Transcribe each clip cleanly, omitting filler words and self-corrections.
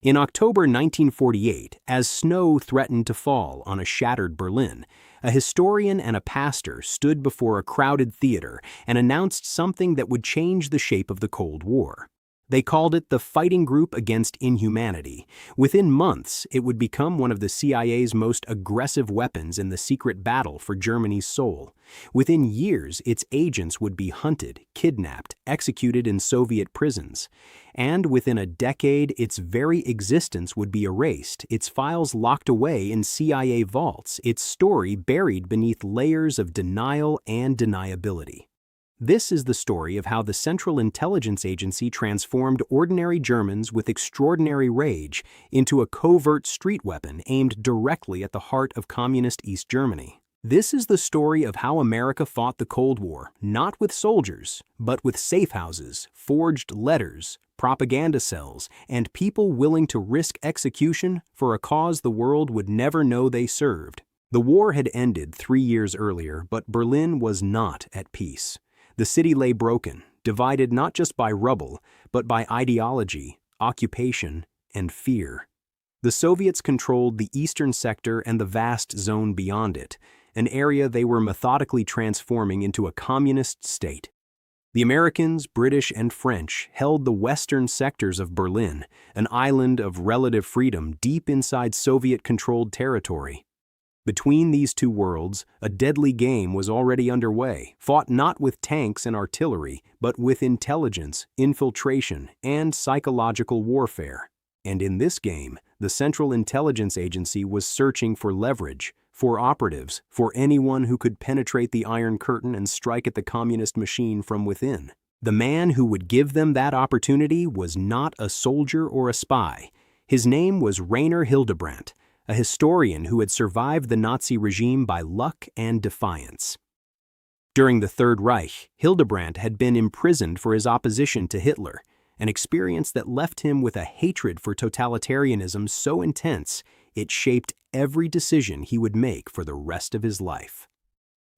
In October 1948, as snow threatened to fall on a shattered Berlin, a historian and a pastor stood before a crowded theater and announced something that would change the shape of the Cold War. They called it the Fighting Group Against Inhumanity. Within months, it would become one of the CIA's most aggressive weapons in the secret battle for Germany's soul. Within years, its agents would be hunted, kidnapped, executed in Soviet prisons. And within a decade, its very existence would be erased, its files locked away in CIA vaults, its story buried beneath layers of denial and deniability. This is the story of how the Central Intelligence Agency transformed ordinary Germans with extraordinary rage into a covert street weapon aimed directly at the heart of communist East Germany. This is the story of how America fought the Cold War, not with soldiers, but with safe houses, forged letters, propaganda cells, and people willing to risk execution for a cause the world would never know they served. The war had ended 3 years earlier, but Berlin was not at peace. The city lay broken, divided not just by rubble, but by ideology, occupation, and fear. The Soviets controlled the eastern sector and the vast zone beyond it, an area they were methodically transforming into a communist state. The Americans, British, and French held the western sectors of Berlin, an island of relative freedom deep inside Soviet-controlled territory. Between these two worlds, a deadly game was already underway, fought not with tanks and artillery, but with intelligence, infiltration, and psychological warfare. And in this game, the Central Intelligence Agency was searching for leverage, for operatives, for anyone who could penetrate the Iron Curtain and strike at the communist machine from within. The man who would give them that opportunity was not a soldier or a spy. His name was Rainer Hildebrandt, a historian who had survived the Nazi regime by luck and defiance. During the Third Reich, Hildebrandt had been imprisoned for his opposition to Hitler, an experience that left him with a hatred for totalitarianism so intense it shaped every decision he would make for the rest of his life.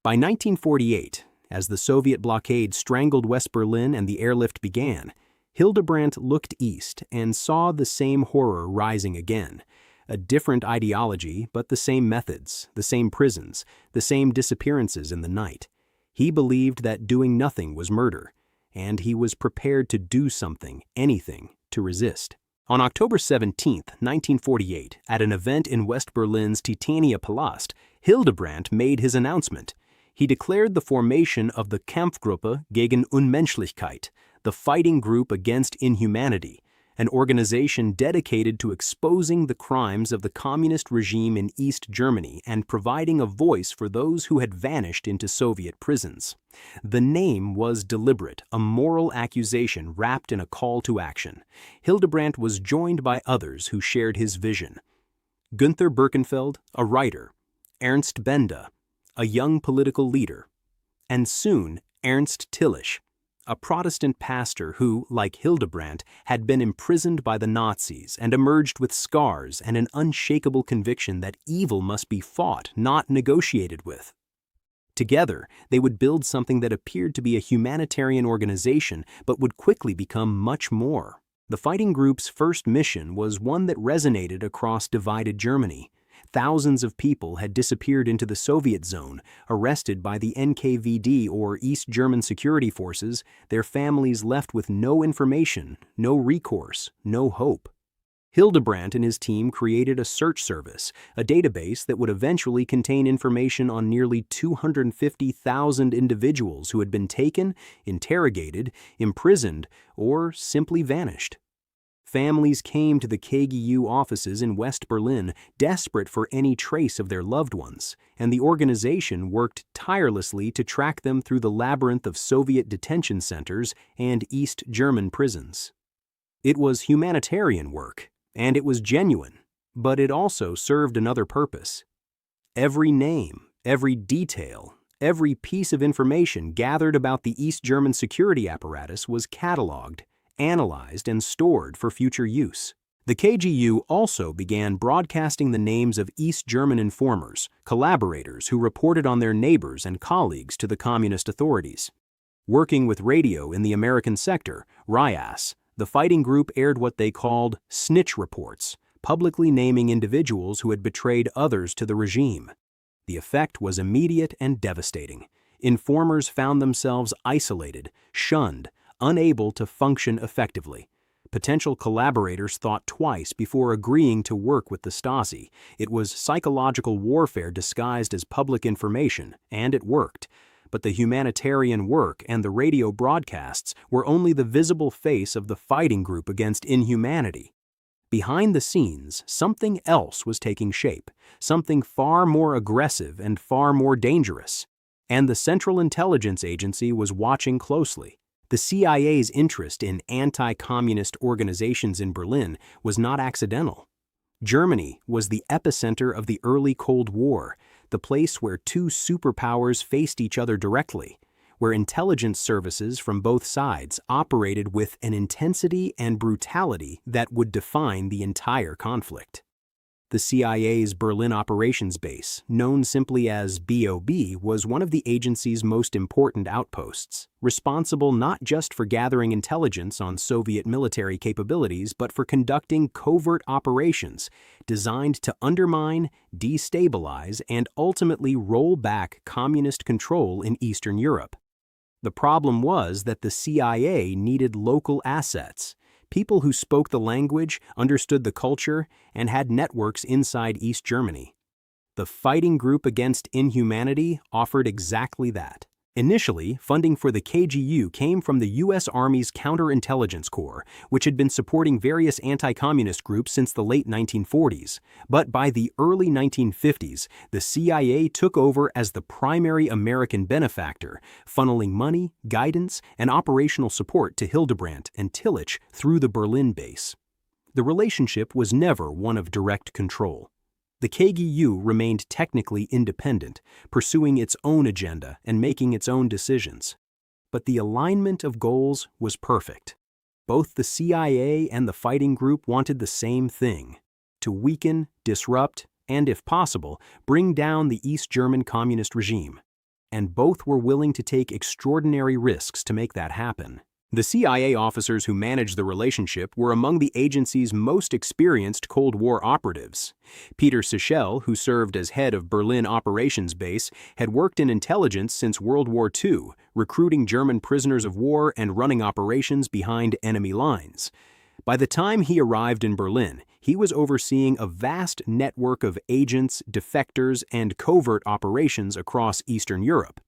By 1948, as the Soviet blockade strangled West Berlin and the airlift began, Hildebrandt looked east and saw the same horror rising again. A different ideology, but the same methods, the same prisons, the same disappearances in the night. He believed that doing nothing was murder, and he was prepared to do something, anything, to resist. On October 17, 1948, at an event in West Berlin's Titania Palast, Hildebrandt made his announcement. He declared the formation of the Kampfgruppe gegen Unmenschlichkeit, the fighting group against inhumanity, an organization dedicated to exposing the crimes of the communist regime in East Germany and providing a voice for those who had vanished into Soviet prisons. The name was deliberate, a moral accusation wrapped in a call to action. Hildebrandt was joined by others who shared his vision. Günther Birkenfeld, a writer, Ernst Benda, a young political leader, and soon Ernst Tillich, a Protestant pastor who, like Hildebrandt, had been imprisoned by the Nazis and emerged with scars and an unshakable conviction that evil must be fought, not negotiated with. Together, they would build something that appeared to be a humanitarian organization but would quickly become much more. The fighting group's first mission was one that resonated across divided Germany. Thousands of people had disappeared into the Soviet zone, arrested by the NKVD or East German security forces, their families left with no information, no recourse, no hope. Hildebrandt and his team created a search service, a database that would eventually contain information on nearly 250,000 individuals who had been taken, interrogated, imprisoned, or simply vanished. Families came to the KGU offices in West Berlin, desperate for any trace of their loved ones, and the organization worked tirelessly to track them through the labyrinth of Soviet detention centers and East German prisons. It was humanitarian work, and it was genuine, but it also served another purpose. Every name, every detail, every piece of information gathered about the East German security apparatus was cataloged, analyzed, and stored for future use. The KGU also began broadcasting the names of East German informers, collaborators who reported on their neighbors and colleagues to the communist authorities. Working with radio in the American sector, RIAS, The fighting group aired what they called snitch reports, publicly naming individuals who had betrayed others to the regime. The effect was immediate and devastating. Informers found themselves isolated, shunned, unable to function effectively. Potential collaborators thought twice before agreeing to work with the Stasi. It was psychological warfare disguised as public information, and it worked. But the humanitarian work and the radio broadcasts were only the visible face of the fighting group against inhumanity. Behind the scenes, something else was taking shape, something far more aggressive and far more dangerous. And the Central Intelligence Agency was watching closely. The CIA's interest in anti-communist organizations in Berlin was not accidental. Germany was the epicenter of the early Cold War, the place where two superpowers faced each other directly, where intelligence services from both sides operated with an intensity and brutality that would define the entire conflict. The CIA's Berlin operations base, known simply as BOB, was one of the agency's most important outposts, responsible not just for gathering intelligence on Soviet military capabilities, but for conducting covert operations designed to undermine, destabilize, and ultimately roll back communist control in Eastern Europe. The problem was that the CIA needed local assets, people who spoke the language, understood the culture, and had networks inside East Germany. The Fighting Group Against Inhumanity offered exactly that. Initially, funding for the KGU came from the U.S. Army's Counterintelligence Corps, which had been supporting various anti-communist groups since the late 1940s. But by the early 1950s, the CIA took over as the primary American benefactor, funneling money, guidance, and operational support to Hildebrandt and Tillich through the Berlin base. The relationship was never one of direct control. The KGU remained technically independent, pursuing its own agenda and making its own decisions. But the alignment of goals was perfect. Both the CIA and the fighting group wanted the same thing: to weaken, disrupt, and, if possible, bring down the East German communist regime. And both were willing to take extraordinary risks to make that happen. The CIA officers who managed the relationship were among the agency's most experienced Cold War operatives. Peter Sichel, who served as head of Berlin Operations Base, had worked in intelligence since World War II, recruiting German prisoners of war and running operations behind enemy lines. By the time he arrived in Berlin, he was overseeing a vast network of agents, defectors, and covert operations across Eastern Europe.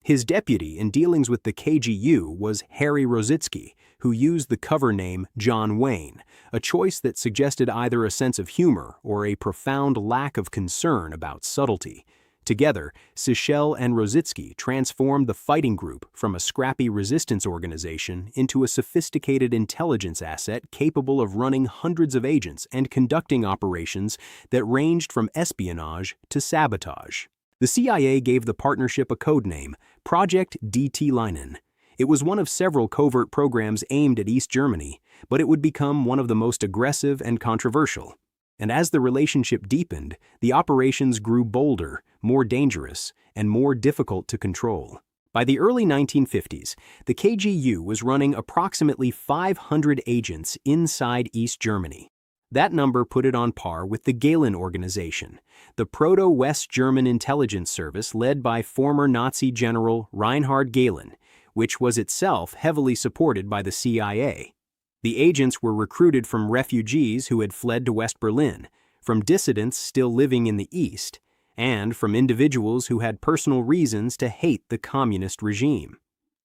His deputy in dealings with the KGU was Harry Rositzky, who used the cover name John Wayne, a choice that suggested either a sense of humor or a profound lack of concern about subtlety. Together, Sichel and Rositzky transformed the fighting group from a scrappy resistance organization into a sophisticated intelligence asset capable of running hundreds of agents and conducting operations that ranged from espionage to sabotage. The CIA gave the partnership a code name, Project DT Leinen. It was one of several covert programs aimed at East Germany, but it would become one of the most aggressive and controversial. And as the relationship deepened, the operations grew bolder, more dangerous, and more difficult to control. By the early 1950s, the KGU was running approximately 500 agents inside East Germany. That number put it on par with the Gehlen Organization, the proto-West German intelligence service led by former Nazi General Reinhard Gehlen, which was itself heavily supported by the CIA. The agents were recruited from refugees who had fled to West Berlin, from dissidents still living in the East, and from individuals who had personal reasons to hate the communist regime.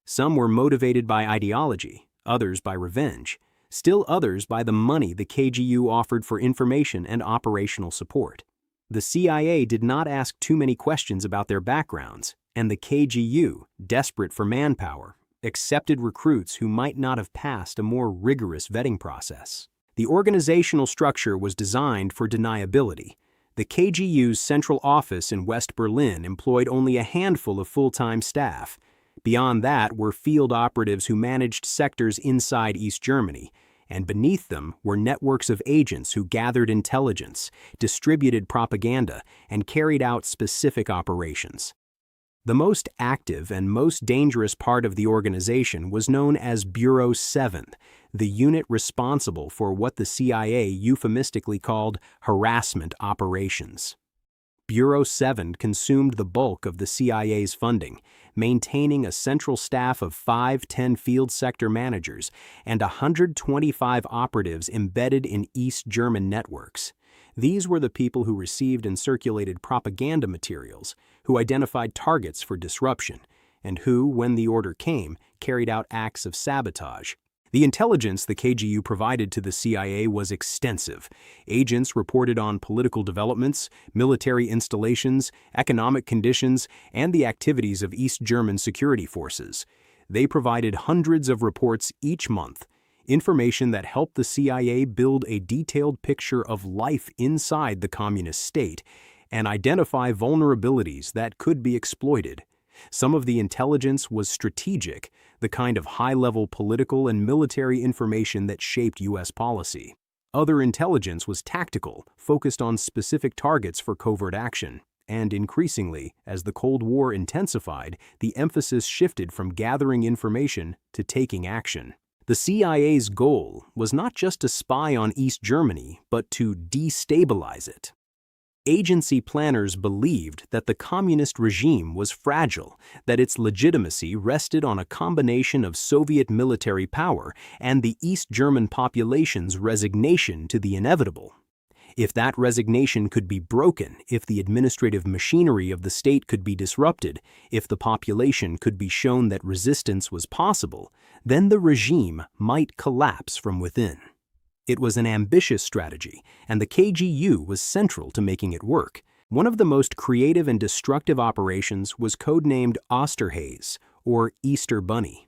Some were motivated by ideology, others by revenge, still others by the money the KGU offered for information and operational support. The CIA did not ask too many questions about their backgrounds, and the KGU, desperate for manpower, accepted recruits who might not have passed a more rigorous vetting process. The organizational structure was designed for deniability. The KGU's central office in West Berlin employed only a handful of full-time staff. Beyond that were field operatives who managed sectors inside East Germany, and beneath them were networks of agents who gathered intelligence, distributed propaganda, and carried out specific operations. The most active and most dangerous part of the organization was known as Bureau 7, the unit responsible for what the CIA euphemistically called harassment operations. Bureau 7 consumed the bulk of the CIA's funding, maintaining a central staff of 510 field sector managers and 125 operatives embedded in East German networks. These were the people who received and circulated propaganda materials, who identified targets for disruption, and who, when the order came, carried out acts of sabotage. The intelligence the KGU provided to the CIA was extensive. Agents reported on political developments, military installations, economic conditions, and the activities of East German security forces. They provided hundreds of reports each month, information that helped the CIA build a detailed picture of life inside the communist state and identify vulnerabilities that could be exploited. Some of the intelligence was strategic, the kind of high-level political and military information that shaped U.S. policy. Other intelligence was tactical, focused on specific targets for covert action. And increasingly, as the Cold War intensified, the emphasis shifted from gathering information to taking action. The CIA's goal was not just to spy on East Germany, but to destabilize it. Agency planners believed that the communist regime was fragile, that its legitimacy rested on a combination of Soviet military power and the East German population's resignation to the inevitable. If that resignation could be broken, if the administrative machinery of the state could be disrupted, if the population could be shown that resistance was possible, then the regime might collapse from within. It was an ambitious strategy, and the KGU was central to making it work. One of the most creative and destructive operations was codenamed Osterhase, or Easter Bunny.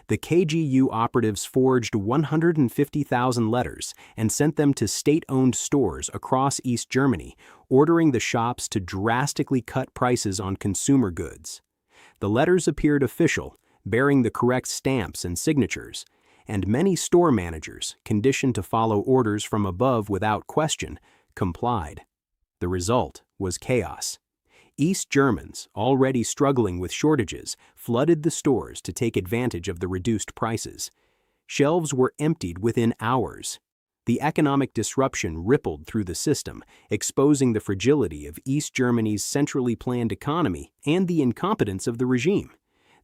The KGU operatives forged 150,000 letters and sent them to state-owned stores across East Germany, ordering the shops to drastically cut prices on consumer goods. The letters appeared official, bearing the correct stamps and signatures, and many store managers, conditioned to follow orders from above without question, complied. The result was chaos. East Germans, already struggling with shortages, flooded the stores to take advantage of the reduced prices. Shelves were emptied within hours. The economic disruption rippled through the system, exposing the fragility of East Germany's centrally planned economy and the incompetence of the regime.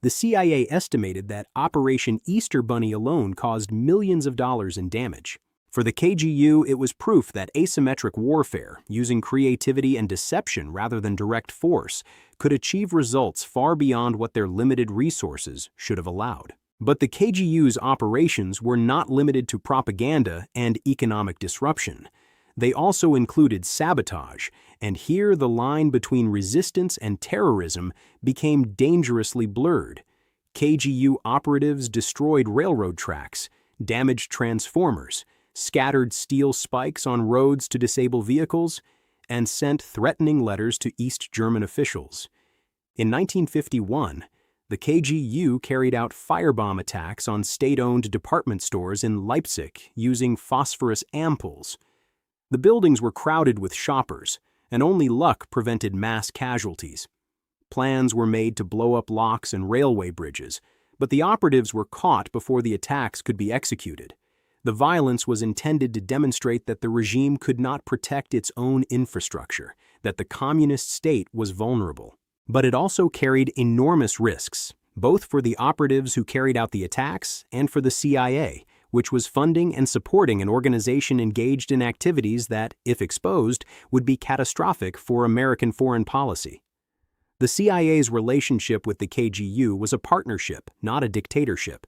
The CIA estimated that Operation Easter Bunny alone caused millions of dollars in damage. For the KGU, it was proof that asymmetric warfare, using creativity and deception rather than direct force, could achieve results far beyond what their limited resources should have allowed. But the KGU's operations were not limited to propaganda and economic disruption. They also included sabotage, and here the line between resistance and terrorism became dangerously blurred. KGU operatives destroyed railroad tracks, damaged transformers, scattered steel spikes on roads to disable vehicles, and sent threatening letters to East German officials. In 1951, the KGU carried out firebomb attacks on state-owned department stores in Leipzig using phosphorus ampoules. The buildings were crowded with shoppers, and only luck prevented mass casualties. Plans were made to blow up locks and railway bridges, but the operatives were caught before the attacks could be executed. The violence was intended to demonstrate that the regime could not protect its own infrastructure, that the communist state was vulnerable. But it also carried enormous risks, both for the operatives who carried out the attacks and for the CIA, which was funding and supporting an organization engaged in activities that, if exposed, would be catastrophic for American foreign policy. The CIA's relationship with the KGU was a partnership, not a dictatorship.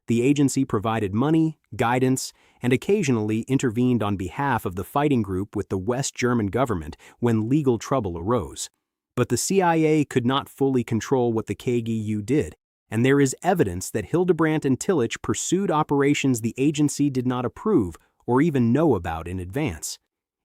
The agency provided money, guidance, and occasionally intervened on behalf of the fighting group with the West German government when legal trouble arose. But the CIA could not fully control what the KGU did, and there is evidence that Hildebrandt and Tillich pursued operations the agency did not approve or even know about in advance.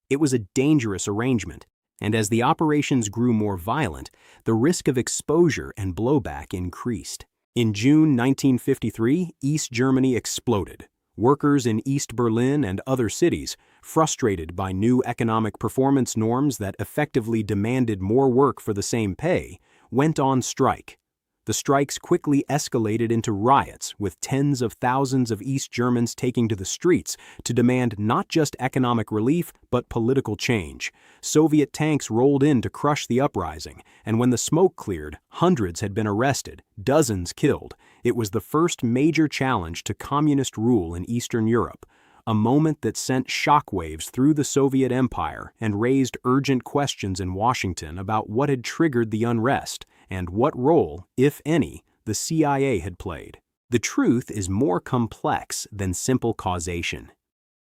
It was a dangerous arrangement, and as the operations grew more violent, the risk of exposure and blowback increased. In June 1953, East Germany exploded. Workers in East Berlin and other cities, frustrated by new economic performance norms that effectively demanded more work for the same pay, went on strike. The strikes quickly escalated into riots, with tens of thousands of East Germans taking to the streets to demand not just economic relief, but political change. Soviet tanks rolled in to crush the uprising, and when the smoke cleared, hundreds had been arrested, dozens killed. It was the first major challenge to communist rule in Eastern Europe, a moment that sent shockwaves through the Soviet Empire and raised urgent questions in Washington about what had triggered the unrest and what role, if any, the CIA had played. The truth is more complex than simple causation.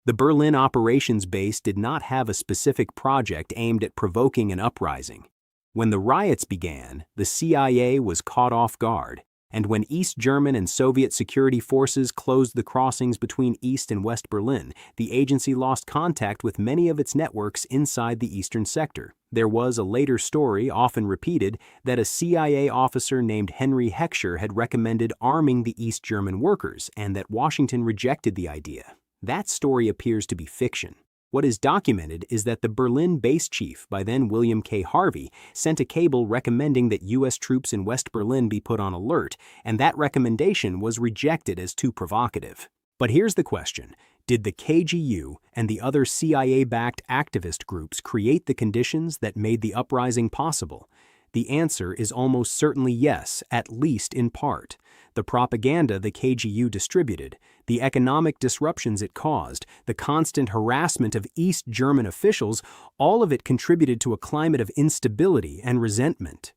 The Berlin operations base did not have a specific project aimed at provoking an uprising. When the riots began, the CIA was caught off guard, and when East German and Soviet security forces closed the crossings between East and West Berlin, the agency lost contact with many of its networks inside the eastern sector. There was a later story, often repeated, that a CIA officer named Henry Heckscher had recommended arming the East German workers and that Washington rejected the idea. That story appears to be fiction. What is documented is that the Berlin base chief, by then William K. Harvey, sent a cable recommending that U.S. troops in West Berlin be put on alert, and that recommendation was rejected as too provocative. But here's the question. Did the KGU and the other CIA-backed activist groups create the conditions that made the uprising possible? The answer is almost certainly yes, at least in part. The propaganda the KGU distributed, the economic disruptions it caused, the constant harassment of East German officials, all of it contributed to a climate of instability and resentment.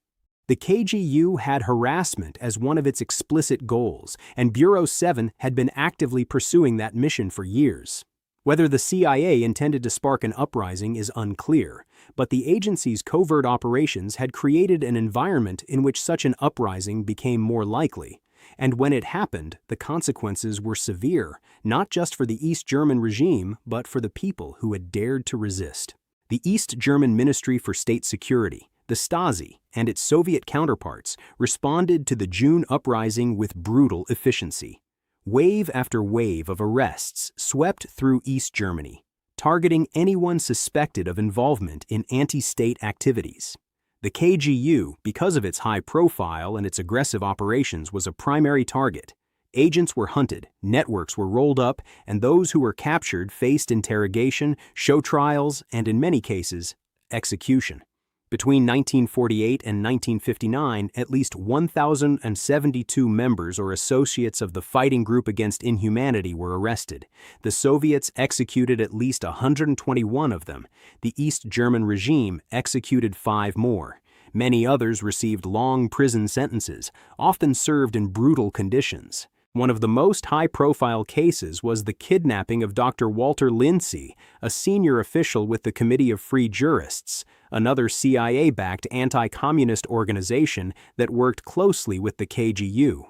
The KGU had harassment as one of its explicit goals, and Bureau 7 had been actively pursuing that mission for years. Whether the CIA intended to spark an uprising is unclear, but the agency's covert operations had created an environment in which such an uprising became more likely. And when it happened, the consequences were severe, not just for the East German regime, but for the people who had dared to resist. The East German Ministry for State Security, the Stasi, and its Soviet counterparts responded to the June uprising with brutal efficiency. Wave after wave of arrests swept through East Germany, targeting anyone suspected of involvement in anti-state activities. The KGU, because of its high profile and its aggressive operations, was a primary target. Agents were hunted, networks were rolled up, and those who were captured faced interrogation, show trials, and in many cases, execution. Between 1948 and 1959, at least 1,072 members or associates of the Fighting Group Against Inhumanity were arrested. The Soviets executed at least 121 of them. The East German regime executed 5 more. Many others received long prison sentences, often served in brutal conditions. One of the most high-profile cases was the kidnapping of Dr. Walter Lindsay, a senior official with the Committee of Free Jurists, another CIA-backed anti-communist organization that worked closely with the KGU.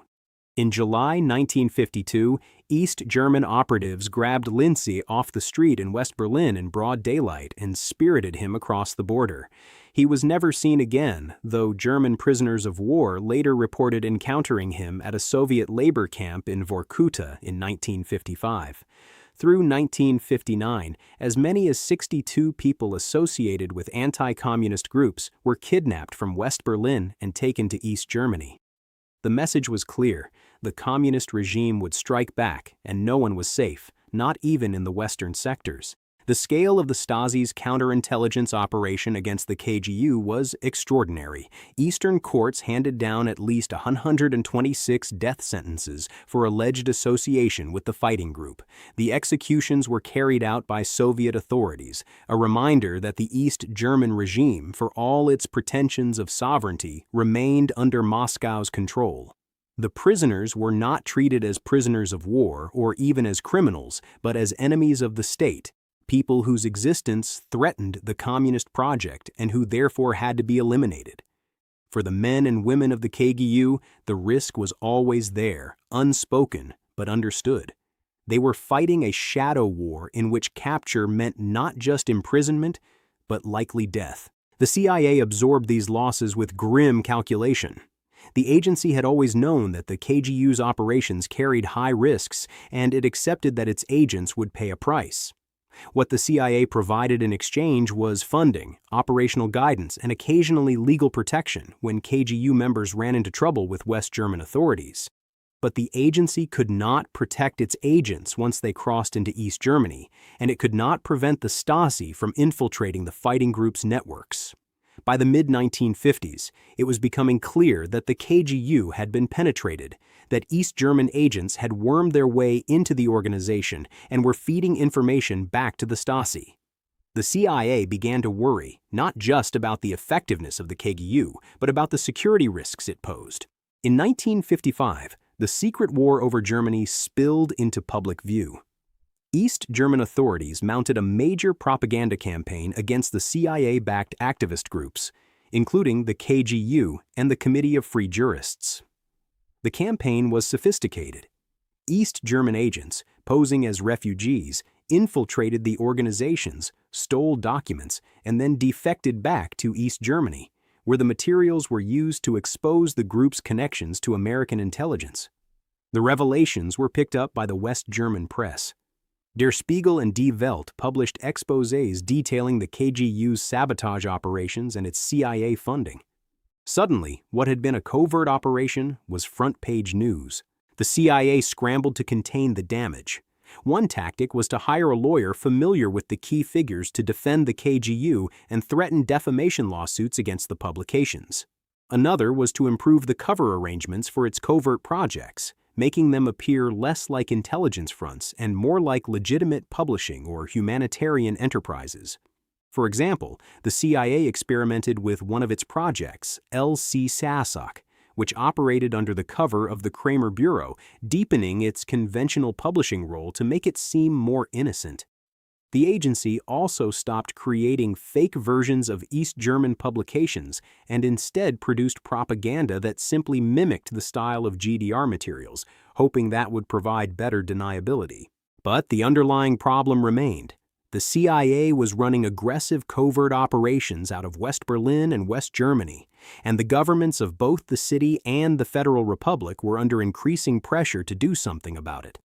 In July 1952, East German operatives grabbed Lindsay off the street in West Berlin in broad daylight and spirited him across the border. He was never seen again, though German prisoners of war later reported encountering him at a Soviet labor camp in Vorkuta in 1955. Through 1959, as many as 62 people associated with anti-communist groups were kidnapped from West Berlin and taken to East Germany. The message was clear: the communist regime would strike back, and no one was safe, not even in the western sectors. The scale of the Stasi's counterintelligence operation against the KGU was extraordinary. Eastern courts handed down at least 126 death sentences for alleged association with the fighting group. The executions were carried out by Soviet authorities, a reminder that the East German regime, for all its pretensions of sovereignty, remained under Moscow's control. The prisoners were not treated as prisoners of war or even as criminals, but as enemies of the state, people whose existence threatened the communist project and who therefore had to be eliminated. For the men and women of the KGU, the risk was always there, unspoken but understood. They were fighting a shadow war in which capture meant not just imprisonment, but likely death. The CIA absorbed these losses with grim calculation. The agency had always known that the KGU's operations carried high risks, and it accepted that its agents would pay a price. What the CIA provided in exchange was funding, operational guidance, and occasionally legal protection when KGU members ran into trouble with West German authorities. But the agency could not protect its agents once they crossed into East Germany, and it could not prevent the Stasi from infiltrating the fighting group's networks. By the mid-1950s, it was becoming clear that the KGU had been penetrated, that East German agents had wormed their way into the organization and were feeding information back to the Stasi. The CIA began to worry not just about the effectiveness of the KGU, but about the security risks it posed. In 1955, the secret war over Germany spilled into public view. East German authorities mounted a major propaganda campaign against the CIA-backed activist groups, including the KGU and the Committee of Free Jurists. The campaign was sophisticated. East German agents, posing as refugees, infiltrated the organizations, stole documents, and then defected back to East Germany, where the materials were used to expose the group's connections to American intelligence. The revelations were picked up by the West German press. Der Spiegel and Die Welt published exposés detailing the KGU's sabotage operations and its CIA funding. Suddenly, what had been a covert operation was front-page news. The CIA scrambled to contain the damage. One tactic was to hire a lawyer familiar with the key figures to defend the KGU and threaten defamation lawsuits against the publications. Another was to improve the cover arrangements for its covert projects, making them appear less like intelligence fronts and more like legitimate publishing or humanitarian enterprises. For example, the CIA experimented with one of its projects, LC SASOC, which operated under the cover of the Kramer Bureau, deepening its conventional publishing role to make it seem more innocent. The agency also stopped creating fake versions of East German publications and instead produced propaganda that simply mimicked the style of GDR materials, hoping that would provide better deniability. But the underlying problem remained. The CIA was running aggressive covert operations out of West Berlin and West Germany, and the governments of both the city and the Federal Republic were under increasing pressure to do something about it.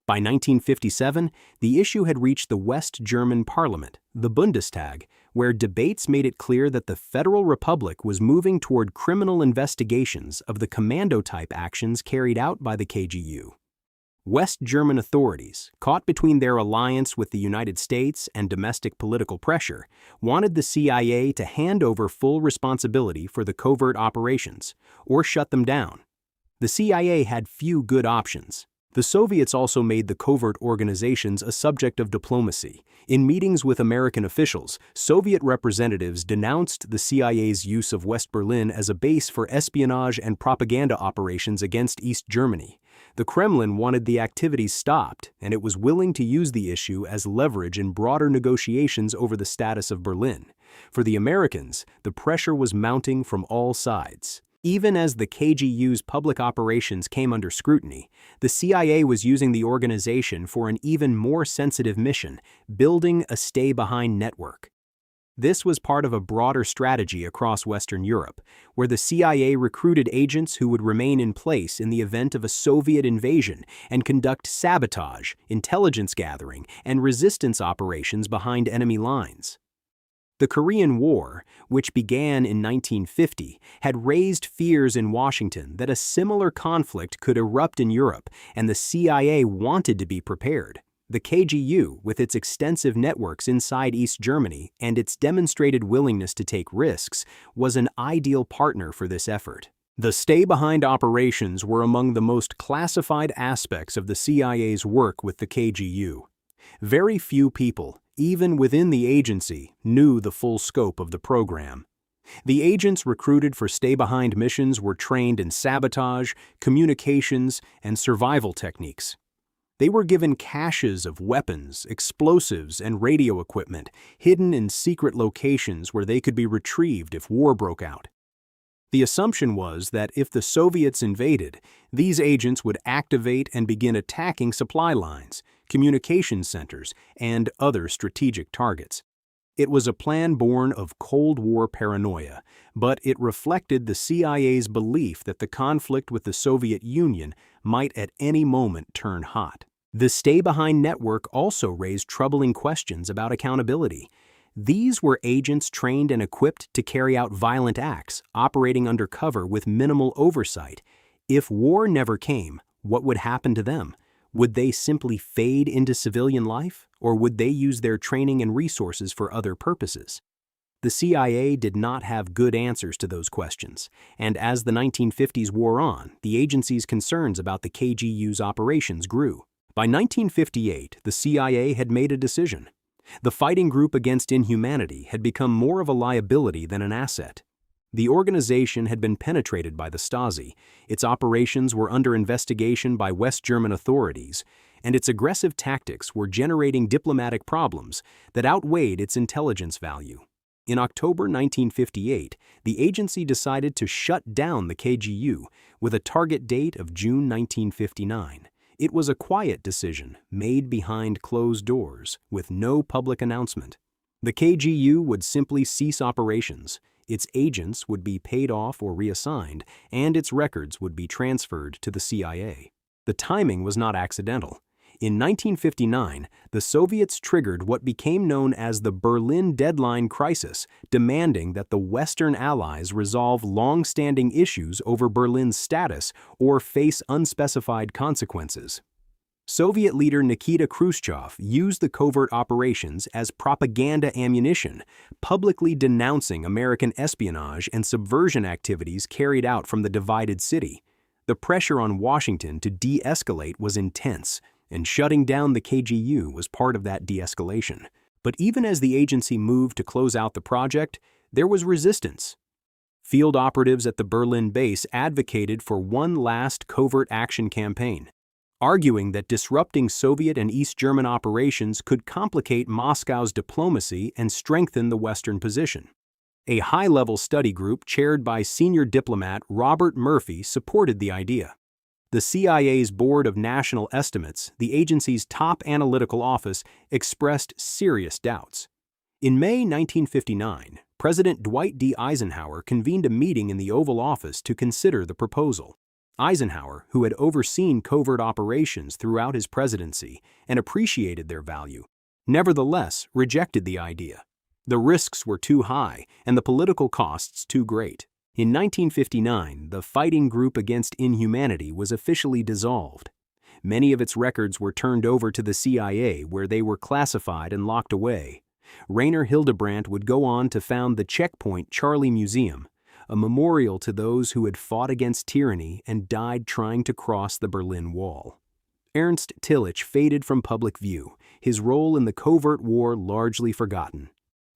By 1957, the issue had reached the West German parliament, the Bundestag, where debates made it clear that the Federal Republic was moving toward criminal investigations of the commando-type actions carried out by the KGU. West German authorities, caught between their alliance with the United States and domestic political pressure, wanted the CIA to hand over full responsibility for the covert operations, or shut them down. The CIA had few good options. The Soviets also made the covert organizations a subject of diplomacy. In meetings with American officials, Soviet representatives denounced the CIA's use of West Berlin as a base for espionage and propaganda operations against East Germany. The Kremlin wanted the activities stopped, and it was willing to use the issue as leverage in broader negotiations over the status of Berlin. For the Americans, the pressure was mounting from all sides. Even as the KGU's public operations came under scrutiny, the CIA was using the organization for an even more sensitive mission, building a stay-behind network. This was part of a broader strategy across Western Europe, where the CIA recruited agents who would remain in place in the event of a Soviet invasion and conduct sabotage, intelligence gathering, and resistance operations behind enemy lines. The Korean War, which began in 1950, had raised fears in Washington that a similar conflict could erupt in Europe, and the CIA wanted to be prepared. The KGU, with its extensive networks inside East Germany and its demonstrated willingness to take risks, was an ideal partner for this effort. The stay-behind operations were among the most classified aspects of the CIA's work with the KGU. Very few people, even within the agency, knew the full scope of the program. The agents recruited for stay-behind missions were trained in sabotage, communications, and survival techniques. They were given caches of weapons, explosives, and radio equipment, hidden in secret locations where they could be retrieved if war broke out. The assumption was that if the Soviets invaded, these agents would activate and begin attacking supply lines, communication centers, and other strategic targets. It was a plan born of Cold War paranoia, but it reflected the CIA's belief that the conflict with the Soviet Union might at any moment turn hot. The stay-behind network also raised troubling questions about accountability. These were agents trained and equipped to carry out violent acts, operating under cover with minimal oversight. If war never came, what would happen to them? Would they simply fade into civilian life, or would they use their training and resources for other purposes? The CIA did not have good answers to those questions, and as the 1950s wore on, the agency's concerns about the KGU's operations grew. By 1958, the CIA had made a decision. The fighting group against inhumanity had become more of a liability than an asset. The organization had been penetrated by the Stasi, its operations were under investigation by West German authorities, and its aggressive tactics were generating diplomatic problems that outweighed its intelligence value. In October 1958, the agency decided to shut down the KGU with a target date of June 1959. It was a quiet decision made behind closed doors with no public announcement. The KGU would simply cease operations, its agents would be paid off or reassigned, and its records would be transferred to the CIA. The timing was not accidental. In 1959, the Soviets triggered what became known as the Berlin Deadline Crisis, demanding that the Western Allies resolve long-standing issues over Berlin's status or face unspecified consequences. Soviet leader Nikita Khrushchev used the covert operations as propaganda ammunition, publicly denouncing American espionage and subversion activities carried out from the divided city. The pressure on Washington to de-escalate was intense, and shutting down the KGU was part of that de-escalation. But even as the agency moved to close out the project, there was resistance. Field operatives at the Berlin base advocated for one last covert action campaign, arguing that disrupting Soviet and East German operations could complicate Moscow's diplomacy and strengthen the Western position. A high-level study group chaired by senior diplomat Robert Murphy supported the idea. The CIA's Board of National Estimates, the agency's top analytical office, expressed serious doubts. In May 1959, President Dwight D. Eisenhower convened a meeting in the Oval Office to consider the proposal. Eisenhower, who had overseen covert operations throughout his presidency and appreciated their value, nevertheless rejected the idea. The risks were too high and the political costs too great. In 1959, the Fighting Group Against Inhumanity was officially dissolved. Many of its records were turned over to the CIA, where they were classified and locked away. Rainer Hildebrandt would go on to found the Checkpoint Charlie Museum, a memorial to those who had fought against tyranny and died trying to cross the Berlin Wall. Ernst Tillich faded from public view, his role in the covert war largely forgotten.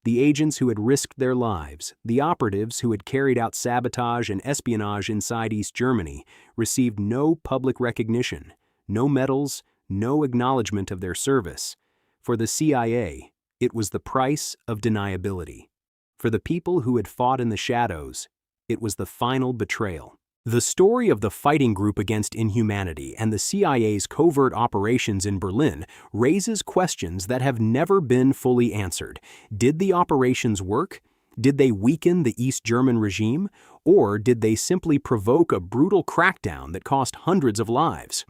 The agents who had risked their lives, the operatives who had carried out sabotage and espionage inside East Germany, received no public recognition, no medals, no acknowledgement of their service. For the CIA, it was the price of deniability. For the people who had fought in the shadows, it was the final betrayal. The story of the Fighting Group Against Inhumanity and the CIA's covert operations in Berlin raises questions that have never been fully answered. Did the operations work? Did they weaken the East German regime? Or did they simply provoke a brutal crackdown that cost hundreds of lives?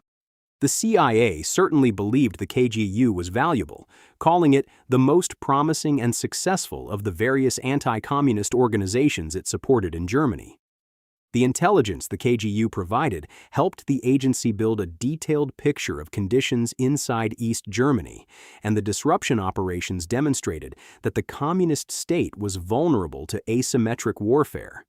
The CIA certainly believed the KGU was valuable, calling it the most promising and successful of the various anti-communist organizations it supported in Germany. The intelligence the KGU provided helped the agency build a detailed picture of conditions inside East Germany, and the disruption operations demonstrated that the communist state was vulnerable to asymmetric warfare.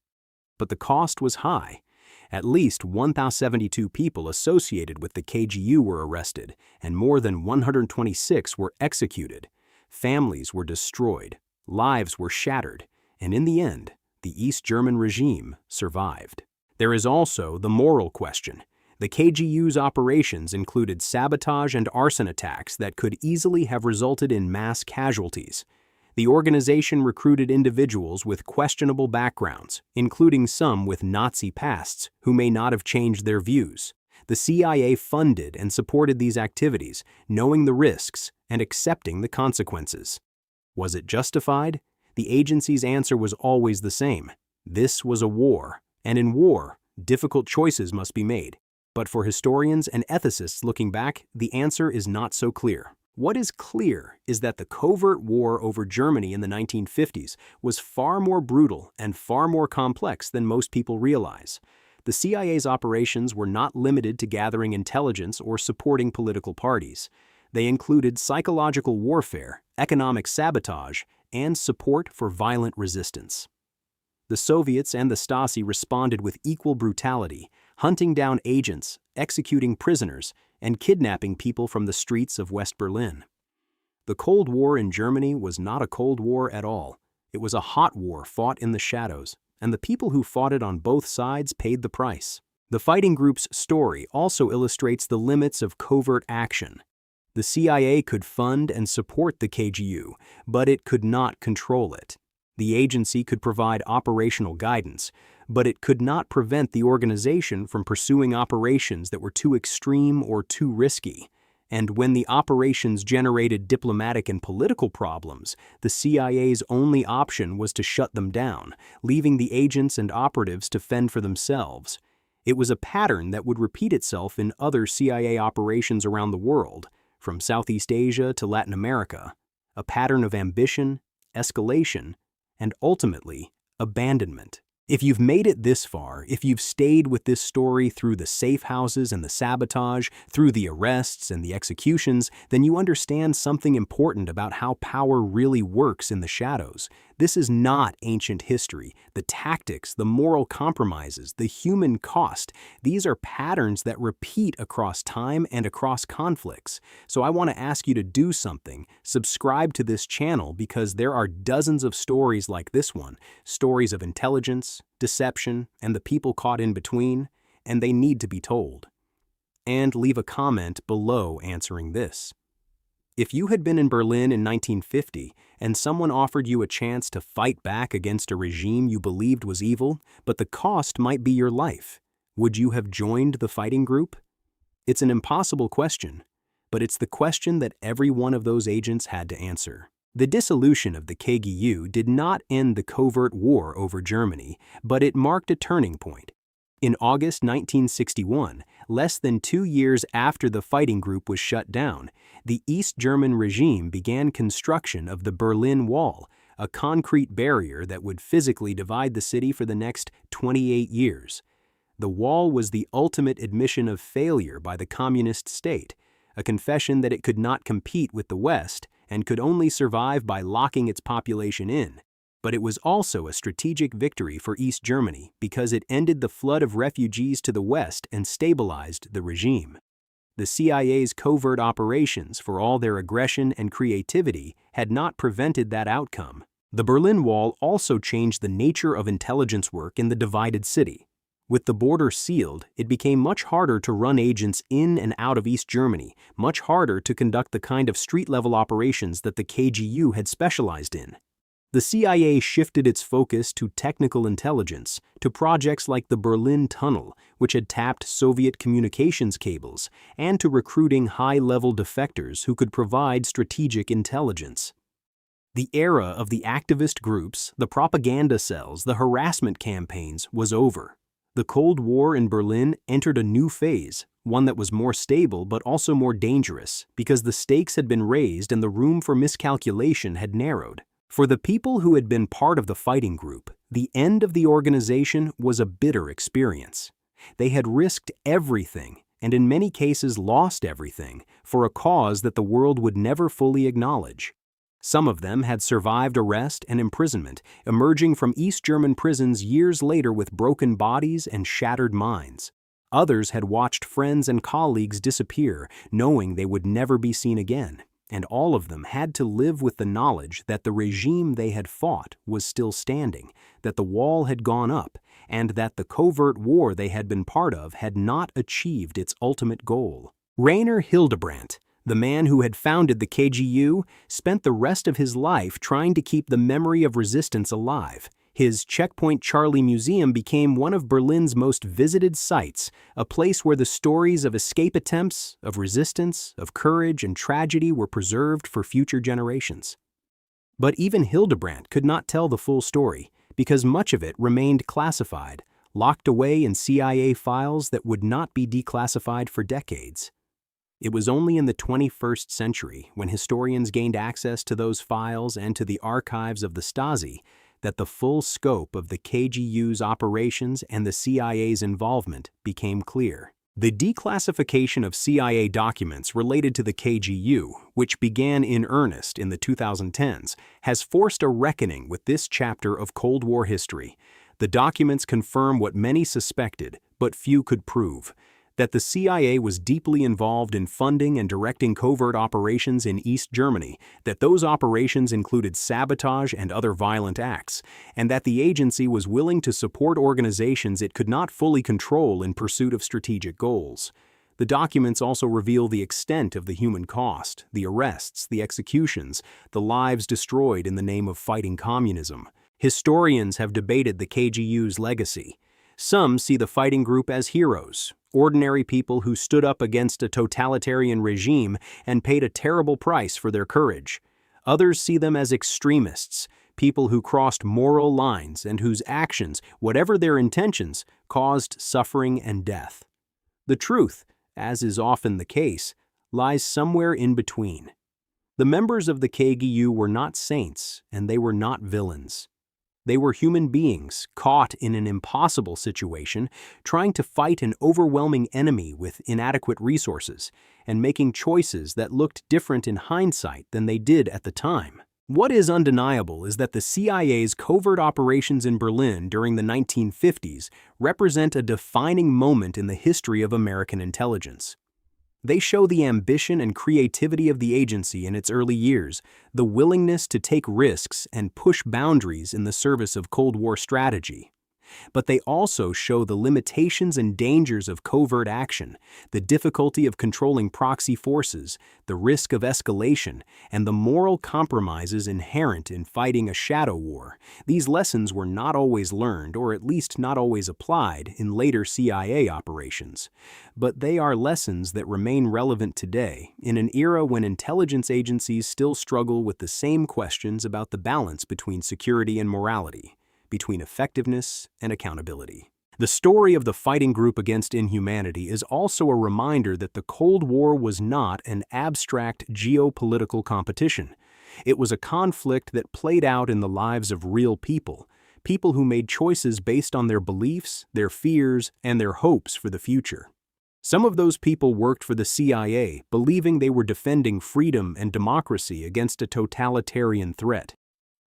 But the cost was high. At least 1,072 people associated with the KGU were arrested, and more than 126 were executed. Families were destroyed, lives were shattered, and in the end, the East German regime survived. There is also the moral question. The KGU's operations included sabotage and arson attacks that could easily have resulted in mass casualties. The organization recruited individuals with questionable backgrounds, including some with Nazi pasts who may not have changed their views. The CIA funded and supported these activities, knowing the risks and accepting the consequences. Was it justified? The agency's answer was always the same. This was a war, and in war, difficult choices must be made. But for historians and ethicists looking back, the answer is not so clear. What is clear is that the covert war over Germany in the 1950s was far more brutal and far more complex than most people realize. The CIA's operations were not limited to gathering intelligence or supporting political parties. They included psychological warfare, economic sabotage, and support for violent resistance. The Soviets and the Stasi responded with equal brutality, hunting down agents, executing prisoners, and kidnapping people from the streets of West Berlin. The Cold War in Germany was not a Cold War at all. It was a hot war fought in the shadows, and the people who fought it on both sides paid the price. The fighting group's story also illustrates the limits of covert action. The CIA could fund and support the KGU, but it could not control it. The agency could provide operational guidance, but it could not prevent the organization from pursuing operations that were too extreme or too risky. And when the operations generated diplomatic and political problems, the CIA's only option was to shut them down, leaving the agents and operatives to fend for themselves. It was a pattern that would repeat itself in other CIA operations around the world, from Southeast Asia to Latin America, a pattern of ambition, escalation, and ultimately, abandonment. If you've made it this far, if you've stayed with this story through the safe houses and the sabotage, through the arrests and the executions, then you understand something important about how power really works in the shadows. This is not ancient history. The tactics, the moral compromises, the human cost, these are patterns that repeat across time and across conflicts. So I want to ask you to do something. Subscribe to this channel because there are dozens of stories like this one, stories of intelligence, deception, and the people caught in between, and they need to be told. And leave a comment below answering this. If you had been in Berlin in 1950 and someone offered you a chance to fight back against a regime you believed was evil, but the cost might be your life, would you have joined the fighting group? It's an impossible question, but it's the question that every one of those agents had to answer. The dissolution of the KGU did not end the covert war over Germany, but it marked a turning point. In August 1961, less than 2 years after the fighting group was shut down, the East German regime began construction of the Berlin Wall, a concrete barrier that would physically divide the city for the next 28 years. The wall was the ultimate admission of failure by the communist state, a confession that it could not compete with the West and could only survive by locking its population in. But it was also a strategic victory for East Germany because it ended the flood of refugees to the west and stabilized the regime. The CIA's covert operations, for all their aggression and creativity, had not prevented that outcome. The Berlin Wall also changed the nature of intelligence work in the divided city. With the border sealed, it became much harder to run agents in and out of East Germany, much harder to conduct the kind of street-level operations that the KGU had specialized in. The CIA shifted its focus to technical intelligence, to projects like the Berlin Tunnel, which had tapped Soviet communications cables, and to recruiting high-level defectors who could provide strategic intelligence. The era of the activist groups, the propaganda cells, the harassment campaigns was over. The Cold War in Berlin entered a new phase, one that was more stable but also more dangerous, because the stakes had been raised and the room for miscalculation had narrowed. For the people who had been part of the fighting group, the end of the organization was a bitter experience. They had risked everything, and in many cases lost everything, for a cause that the world would never fully acknowledge. Some of them had survived arrest and imprisonment, emerging from East German prisons years later with broken bodies and shattered minds. Others had watched friends and colleagues disappear, knowing they would never be seen again. And all of them had to live with the knowledge that the regime they had fought was still standing, that the wall had gone up, and that the covert war they had been part of had not achieved its ultimate goal. Rainer Hildebrandt, the man who had founded the KGU, spent the rest of his life trying to keep the memory of resistance alive. His Checkpoint Charlie Museum became one of Berlin's most visited sites, a place where the stories of escape attempts, of resistance, of courage and tragedy were preserved for future generations. But even Hildebrandt could not tell the full story, because much of it remained classified, locked away in CIA files that would not be declassified for decades. It was only in the 21st century, when historians gained access to those files and to the archives of the Stasi, that the full scope of the KGU's operations and the CIA's involvement became clear. The declassification of CIA documents related to the KGU, which began in earnest in the 2010s, has forced a reckoning with this chapter of Cold War history. The documents confirm what many suspected, but few could prove: that the CIA was deeply involved in funding and directing covert operations in East Germany, that those operations included sabotage and other violent acts, and that the agency was willing to support organizations it could not fully control in pursuit of strategic goals. The documents also reveal the extent of the human cost, the arrests, the executions, the lives destroyed in the name of fighting communism. Historians have debated the KGU's legacy. Some see the fighting group as heroes, ordinary people who stood up against a totalitarian regime and paid a terrible price for their courage. Others see them as extremists, people who crossed moral lines and whose actions, whatever their intentions, caused suffering and death. The truth, as is often the case, lies somewhere in between. The members of the KGU were not saints, and they were not villains. They were human beings caught in an impossible situation, trying to fight an overwhelming enemy with inadequate resources, and making choices that looked different in hindsight than they did at the time. What is undeniable is that the CIA's covert operations in Berlin during the 1950s represent a defining moment in the history of American intelligence. They show the ambition and creativity of the agency in its early years, the willingness to take risks and push boundaries in the service of Cold War strategy. But they also show the limitations and dangers of covert action, the difficulty of controlling proxy forces, the risk of escalation, and the moral compromises inherent in fighting a shadow war. These lessons were not always learned, or at least not always applied, in later CIA operations. But they are lessons that remain relevant today, in an era when intelligence agencies still struggle with the same questions about the balance between security and morality, between effectiveness and accountability. The story of the fighting group against inhumanity is also a reminder that the Cold War was not an abstract geopolitical competition. It was a conflict that played out in the lives of real people, people who made choices based on their beliefs, their fears, and their hopes for the future. Some of those people worked for the CIA, believing they were defending freedom and democracy against a totalitarian threat.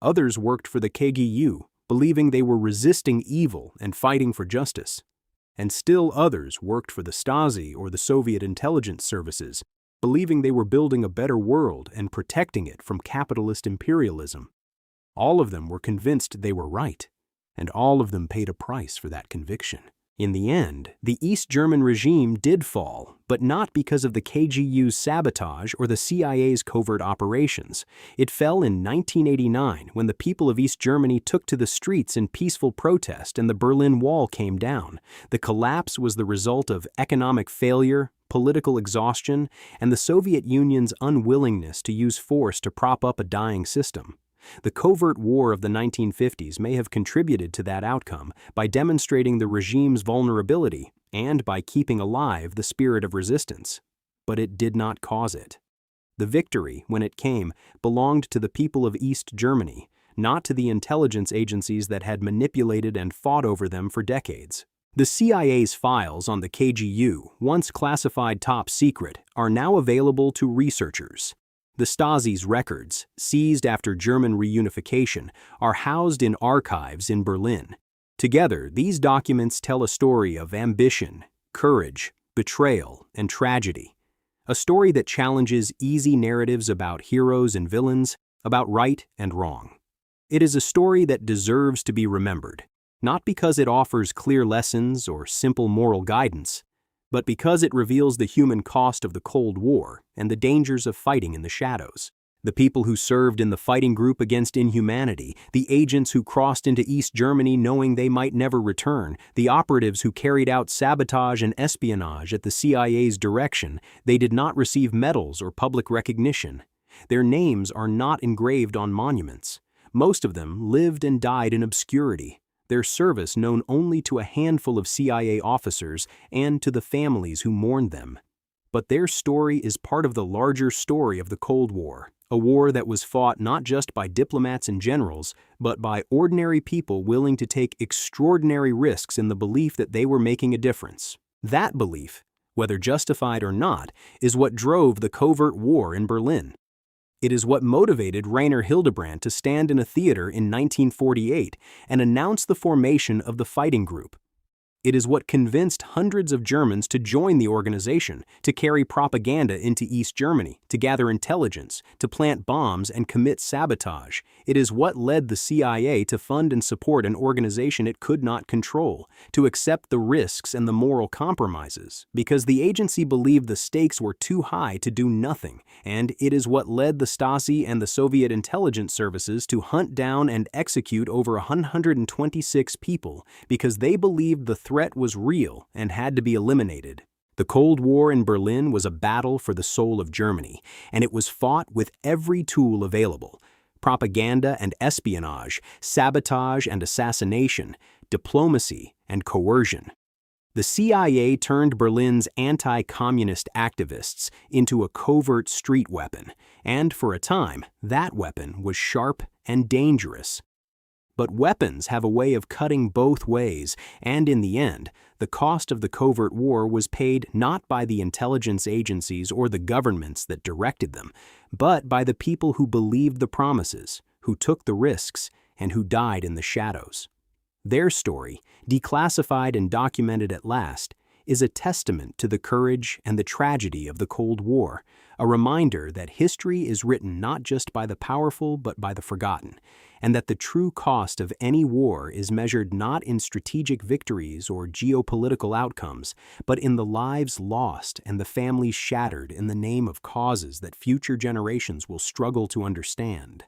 Others worked for the KGU, believing they were resisting evil and fighting for justice. And still others worked for the Stasi or the Soviet intelligence services, believing they were building a better world and protecting it from capitalist imperialism. All of them were convinced they were right, and all of them paid a price for that conviction. In the end, the East German regime did fall, but not because of the KGU's sabotage or the CIA's covert operations. It fell in 1989 when the people of East Germany took to the streets in peaceful protest and the Berlin Wall came down. The collapse was the result of economic failure, political exhaustion, and the Soviet Union's unwillingness to use force to prop up a dying system. The covert war of the 1950s may have contributed to that outcome by demonstrating the regime's vulnerability and by keeping alive the spirit of resistance. But it did not cause it. The victory, when it came, belonged to the people of East Germany, not to the intelligence agencies that had manipulated and fought over them for decades. The CIA's files on the KGU, once classified top secret, are now available to researchers. The Stasi's records, seized after German reunification, are housed in archives in Berlin. Together, these documents tell a story of ambition, courage, betrayal, and tragedy. A story that challenges easy narratives about heroes and villains, about right and wrong. It is a story that deserves to be remembered, not because it offers clear lessons or simple moral guidance, but because it reveals the human cost of the Cold War and the dangers of fighting in the shadows. The people who served in the fighting group against inhumanity, the agents who crossed into East Germany knowing they might never return, the operatives who carried out sabotage and espionage at the CIA's direction, they did not receive medals or public recognition. Their names are not engraved on monuments. Most of them lived and died in obscurity. their service known only to a handful of CIA officers and to the families who mourned them. But their story is part of the larger story of the Cold War, a war that was fought not just by diplomats and generals, but by ordinary people willing to take extraordinary risks in the belief that they were making a difference. That belief, whether justified or not, is what drove the covert war in Berlin. It is what motivated Rainer Hildebrand to stand in a theater in 1948 and announce the formation of the fighting group. It is what convinced hundreds of Germans to join the organization, to carry propaganda into East Germany, to gather intelligence, to plant bombs and commit sabotage. It is what led the CIA to fund and support an organization it could not control, to accept the risks and the moral compromises, because the agency believed the stakes were too high to do nothing, and it is what led the Stasi and the Soviet intelligence services to hunt down and execute over 126 people because they believed the threat was real and had to be eliminated. The Cold War in Berlin was a battle for the soul of Germany, and it was fought with every tool available: propaganda and espionage, sabotage and assassination, diplomacy and coercion. The CIA turned Berlin's anti-communist activists into a covert street weapon, and for a time, that weapon was sharp and dangerous. But weapons have a way of cutting both ways, and in the end, the cost of the covert war was paid not by the intelligence agencies or the governments that directed them, but by the people who believed the promises, who took the risks, and who died in the shadows. Their story, declassified and documented at last, is a testament to the courage and the tragedy of the Cold War, a reminder that history is written not just by the powerful but by the forgotten, and that the true cost of any war is measured not in strategic victories or geopolitical outcomes, but in the lives lost and the families shattered in the name of causes that future generations will struggle to understand.